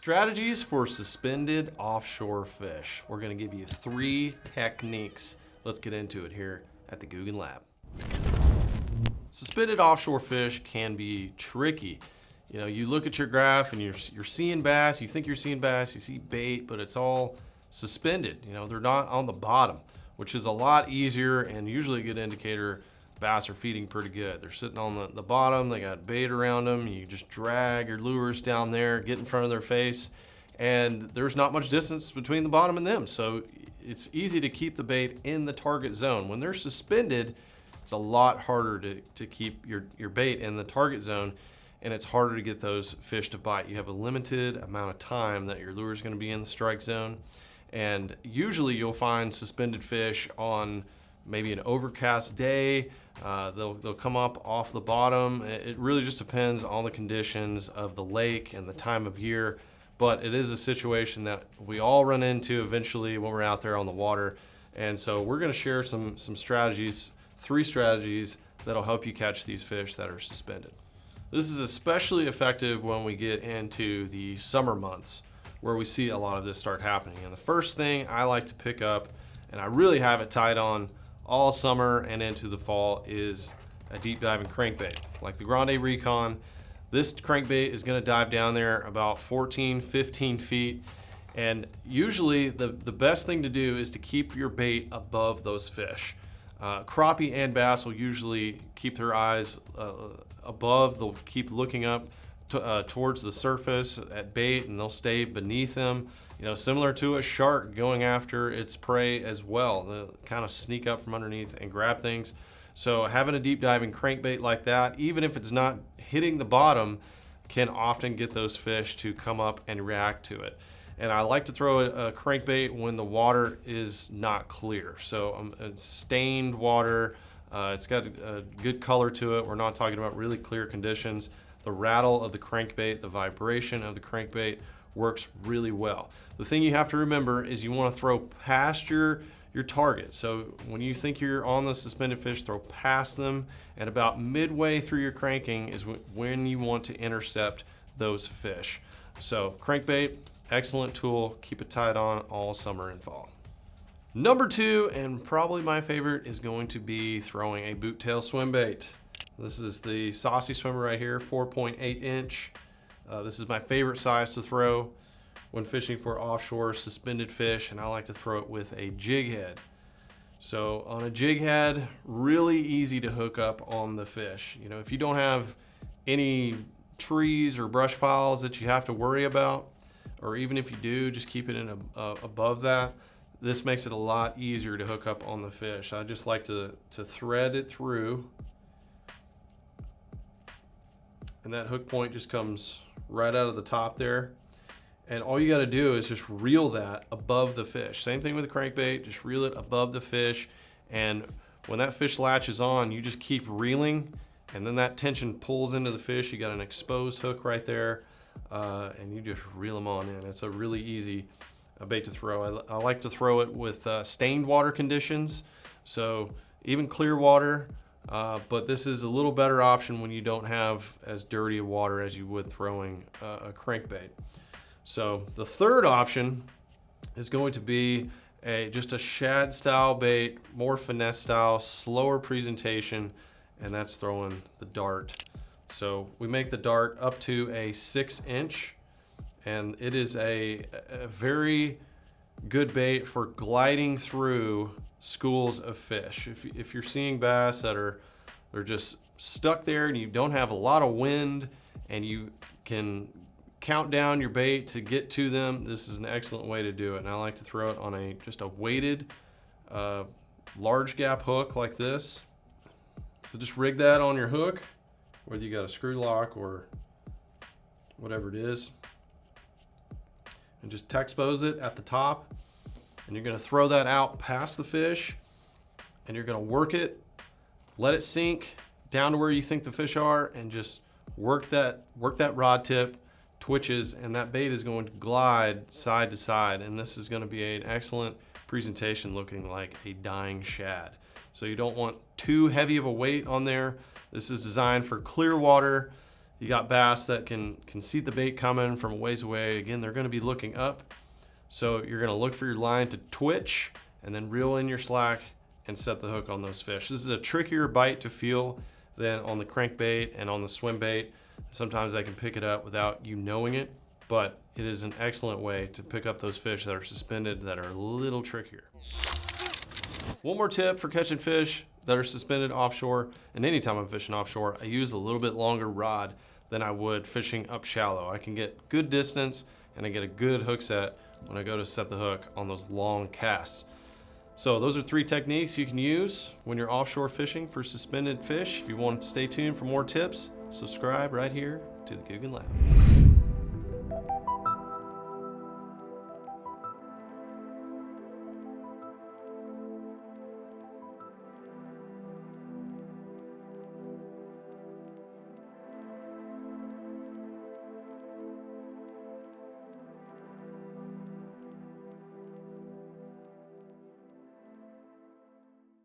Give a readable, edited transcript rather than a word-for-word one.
Strategies for suspended offshore fish. We're gonna give you 3 techniques. Let's get into it here at the Googan Lab. Suspended offshore fish can be tricky. You know, you look at your graph and you're seeing bass, you think you're seeing bass, you see bait, but it's all suspended. You know, they're not on the bottom, which is a lot easier and usually a good indicator bass are feeding pretty good. They're sitting on the bottom, they got bait around them, you just drag your lures down there, get in front of their face, and there's not much distance between the bottom and them, so it's easy to keep the bait in the target zone. When they're suspended, it's a lot harder to keep your bait in the target zone, and it's harder to get those fish to bite. You have a limited amount of time that your lure is going to be in the strike zone, and usually you'll find suspended fish on maybe an overcast day. They'll come up off the bottom. It really just depends on the conditions of the lake and the time of year, but it is a situation that we all run into eventually when we're out there on the water. And so we're gonna share some strategies, 3 strategies that'll help you catch these fish that are suspended. This is especially effective when we get into the summer months where we see a lot of this start happening. And the first thing I like to pick up, and I really have it tied on all summer and into the fall, is a deep diving crankbait. Like the Grande Recon, this crankbait is gonna dive down there about 14, 15 feet. And usually the best thing to do is to keep your bait above those fish. Crappie and bass will usually keep their eyes above. They'll keep looking up towards the surface at bait, and they'll stay beneath them. You know, similar to a shark going after its prey as well. They'll kind of sneak up from underneath and grab things. So having a deep diving crankbait like that, even if it's not hitting the bottom, can often get those fish to come up and react to it. And I like to throw a crankbait when the water is not clear. So it's stained water, it's got a good color to it. We're not talking about really clear conditions. The rattle of the crankbait, the vibration of the crankbait works really well. The thing you have to remember is you want to throw past your target. So when you think you're on the suspended fish, throw past them, and about midway through your cranking is when you want to intercept those fish. So crankbait, excellent tool. Keep it tied on all summer and fall. Number 2, and probably my favorite, is going to be throwing a boot tail swim bait. This is the Saucy Swimmer right here, 4.8 inch. This is my favorite size to throw when fishing for offshore suspended fish, and I like to throw it with a jig head. So on a jig head, really easy to hook up on the fish. You know, if you don't have any trees or brush piles that you have to worry about, or even if you do, just keep it in above that. This makes it a lot easier to hook up on the fish. I just like to thread it through, and that hook point just comes right out of the top there. And all you gotta do is just reel that above the fish. Same thing with the crankbait, just reel it above the fish. And when that fish latches on, you just keep reeling, and then that tension pulls into the fish. You got an exposed hook right there, and you just reel them on in. It's a really easy bait to throw. I like to throw it with stained water conditions. So even clear water, but this is a little better option when you don't have as dirty of water as you would throwing a crankbait. So the third option is going to be just a shad style bait, more finesse style, slower presentation, and that's throwing the dart. So we make the dart up to a 6 inch, and it is a very good bait for gliding through schools of fish. If you're seeing bass that they're just stuck there and you don't have a lot of wind and you can count down your bait to get to them, this is an excellent way to do it. And I like to throw it on just a weighted large gap hook like this. So just rig that on your hook, whether you got a screw lock or whatever it is, and just expose it at the top. And you're gonna throw that out past the fish, and you're gonna work it, let it sink down to where you think the fish are, and just work that rod tip, twitches, and that bait is going to glide side to side. And this is gonna be an excellent presentation looking like a dying shad. So you don't want too heavy of a weight on there. This is designed for clear water. You got bass that can see the bait coming from a ways away. Again, they're gonna be looking up. So you're gonna look for your line to twitch and then reel in your slack and set the hook on those fish. This is a trickier bite to feel than on the crankbait and on the swim bait. Sometimes I can pick it up without you knowing it, but it is an excellent way to pick up those fish that are suspended that are a little trickier. One more tip for catching fish that are suspended offshore, and anytime I'm fishing offshore, I use a little bit longer rod than I would fishing up shallow. I can get good distance and I get a good hook set when I go to set the hook on those long casts. So those are 3 techniques you can use when you're offshore fishing for suspended fish. If you want to stay tuned for more tips, subscribe right here to the Googan Lab.